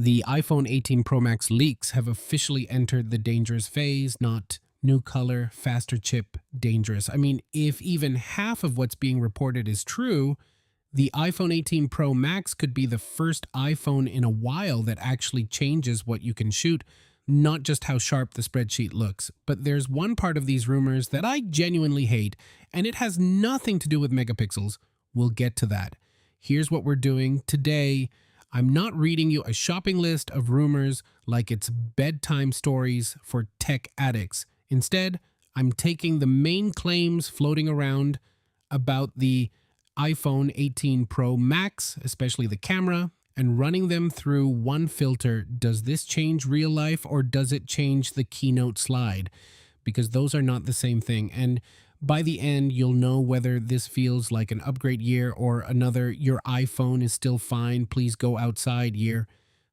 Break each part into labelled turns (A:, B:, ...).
A: The iPhone 18 Pro Max leaks have officially entered the dangerous phase, not new color, faster chip, dangerous. I mean, if even half of what's being reported is true, the iPhone 18 Pro Max could be the first iPhone in a while that actually changes what you can shoot, not just how sharp the spreadsheet looks. But there's one part of these rumors that I genuinely hate, and it has nothing to do with megapixels. We'll get to that. Here's what we're doing today. I'm not reading you a shopping list of rumors like it's bedtime stories for tech addicts. Instead, I'm taking the main claims floating around about the iPhone 18 Pro Max, especially the camera, and running them through one filter. Does this change real life or does it change the keynote slide? Because those are not the same thing. And by the end, you'll know whether this feels like an upgrade year or another your iPhone is still fine, please go outside year.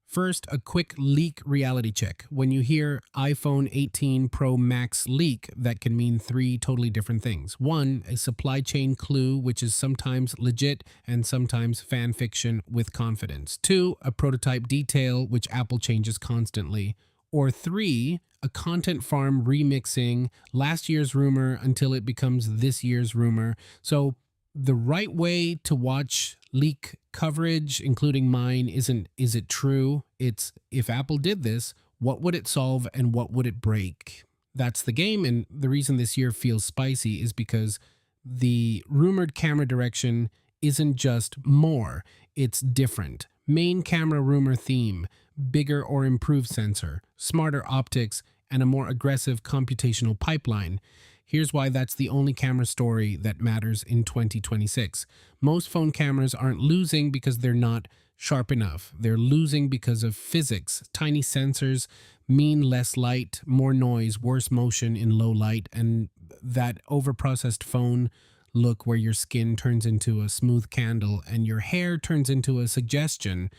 A: First, a quick leak reality check. When you hear iPhone 18 Pro Max leak, that can mean three totally different things. One, a supply chain clue, which is sometimes legit and sometimes fan fiction with confidence. Two, a prototype detail, which Apple changes constantly. Or three, a content farm remixing last year's rumor until it becomes this year's rumor. So the right way to watch leak coverage, including mine, isn't is it true? It's if Apple did this, what would it solve and what would it break? That's the game, and the reason this year feels spicy is because the rumored camera direction isn't just more, it's different. Main camera rumor theme, bigger or improved sensor, smarter optics, and a more aggressive computational pipeline. Here's why that's the only camera story that matters in 2026. Most phone cameras aren't losing because they're not sharp enough. They're losing because of physics. Tiny sensors mean less light, more noise, worse motion in low light, and that overprocessed phone look where your skin turns into a smooth candle and your hair turns into a suggestion.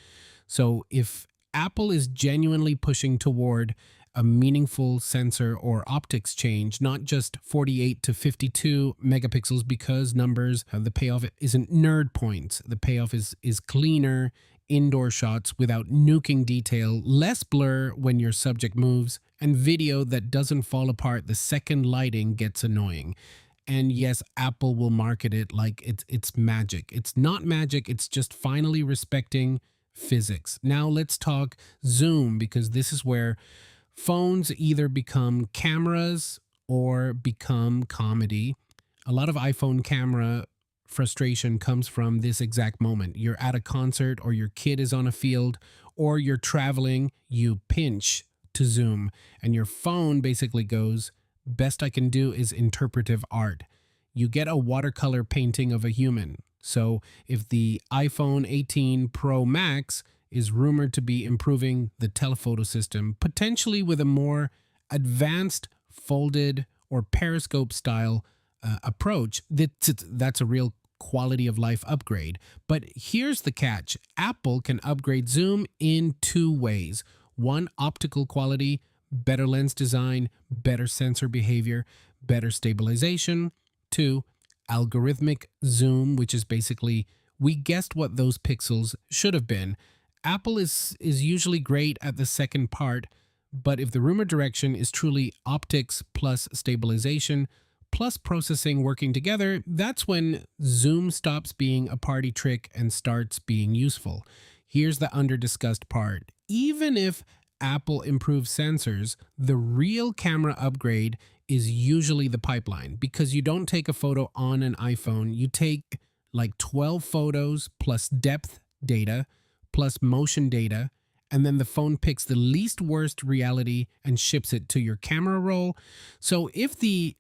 A: So if Apple is genuinely pushing toward a meaningful sensor or optics change, not just 48 to 52 megapixels because numbers, the payoff isn't nerd points. The payoff is cleaner indoor shots without nuking detail, less blur when your subject moves, and video that doesn't fall apart the second lighting gets annoying. And yes, Apple will market it like it's magic. It's not magic, it's just finally respecting physics. Now let's talk zoom, because this is where phones either become cameras or become comedy. A lot of iPhone camera frustration comes from this exact moment. You're at a concert or your kid is on a field or you're traveling, you pinch to zoom and your phone basically goes, best I can do is interpretive art. You get a watercolor painting of a human. So if the iPhone 18 Pro Max is rumored to be improving the telephoto system, potentially with a more advanced folded or periscope style approach, that's a real quality of life upgrade. But here's the catch. Apple can upgrade zoom in two ways. One, optical quality, better lens design, better sensor behavior, better stabilization. Two, algorithmic zoom, which is basically we guessed what those pixels should have been. Apple is usually great at the second part, but if the rumor direction is truly optics plus stabilization plus processing working together, that's when zoom stops being a party trick and starts being useful. Here's the under-discussed part. Even if Apple improves sensors, the real camera upgrade is usually the pipeline, because you don't take a photo on an iPhone, you take like 12 photos plus depth data plus motion data, and then the phone picks the least worst reality and ships it to your camera roll. So if the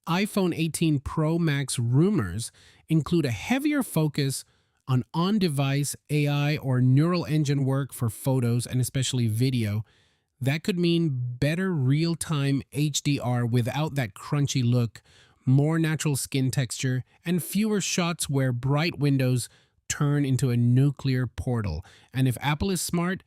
A: iPhone 18 Pro Max rumors include a heavier focus on on-device AI or neural engine work for photos and especially video, that could mean better real-time HDR without that crunchy look, more natural skin texture, and fewer shots where bright windows turn into a nuclear portal. And if Apple is smart,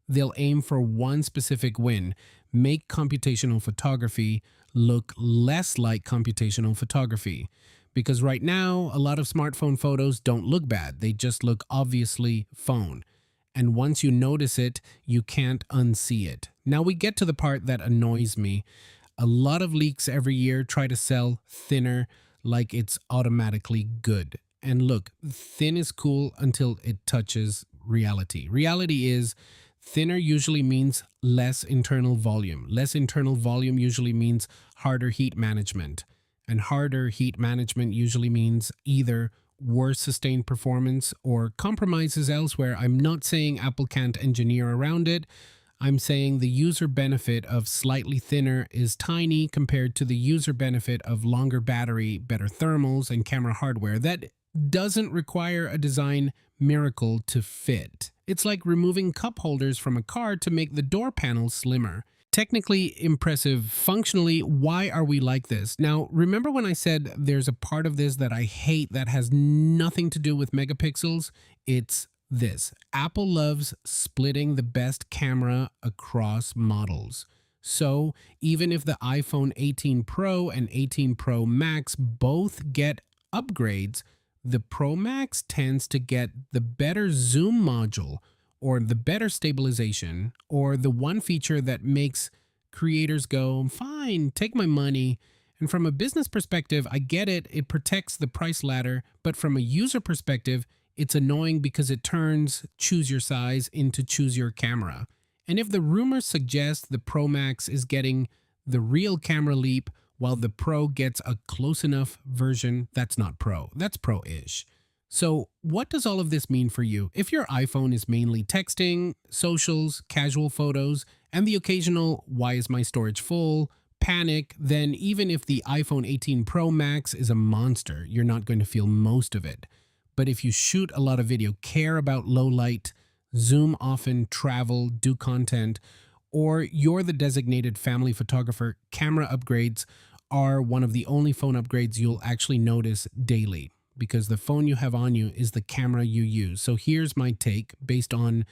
A: they'll aim for one specific win: make computational photography look less like computational photography. Because right now, a lot of smartphone photos don't look bad. They just look obviously phone. And once you notice it, you can't unsee it. Now we get to the part that annoys me. A lot of leaks every year try to sell thinner like it's automatically good. And look, thin is cool until it touches reality. Reality is thinner usually means less internal volume. Less internal volume usually means harder heat management. And harder heat management usually means either worse sustained performance or compromises elsewhere. I'm not saying Apple can't engineer around it. I'm saying the user benefit of slightly thinner is tiny compared to the user benefit of longer battery, better thermals, and camera hardware. That doesn't require a design miracle to fit. It's like removing cup holders from a car to make the door panel slimmer. Technically impressive, functionally, why are we like this? Now, remember when I said there's a part of this that I hate that has nothing to do with megapixels? It's this. Apple loves splitting the best camera across models. So even if the iPhone 18 Pro and 18 Pro Max both get upgrades, the Pro Max tends to get the better zoom module or the better stabilization or the one feature that makes creators go, fine, take my money. And from a business perspective, I get it. It protects the price ladder. But from a user perspective, it's annoying because it turns choose your size into choose your camera. And if the rumors suggest the Pro Max is getting the real camera leap while the Pro gets a close enough version, that's not Pro. That's Pro-ish. So what does all of this mean for you? If your iPhone is mainly texting, socials, casual photos, and the occasional why is my storage full panic, then even if the iPhone 18 Pro Max is a monster, you're not going to feel most of it. But if you shoot a lot of video, care about low light, zoom often, travel, do content, or you're the designated family photographer, camera upgrades are one of the only phone upgrades you'll actually notice daily because the phone you have on you is the camera you use. So here's my take based on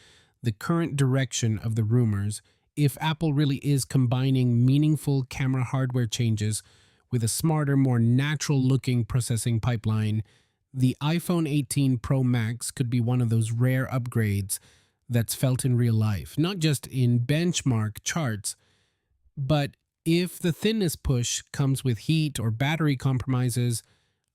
A: the current direction of the rumors. If Apple really is combining meaningful camera hardware changes with a smarter, more natural looking processing pipeline, the iPhone 18 Pro Max could be one of those rare upgrades that's felt in real life, not just in benchmark charts, but if the thinness push comes with heat or battery compromises,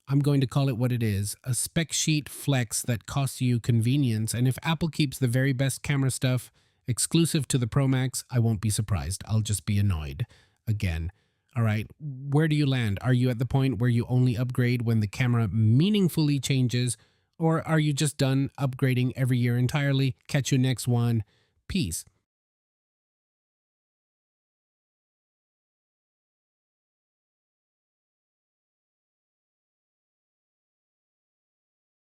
A: I'm going to call it what it is, a spec sheet flex that costs you convenience. And if Apple keeps the very best camera stuff exclusive to the Pro Max, I won't be surprised. I'll just be annoyed again. All right, where do you land? Are you at the point where you only upgrade when the camera meaningfully changes, or are you just done upgrading every year entirely? Catch you next one. Peace.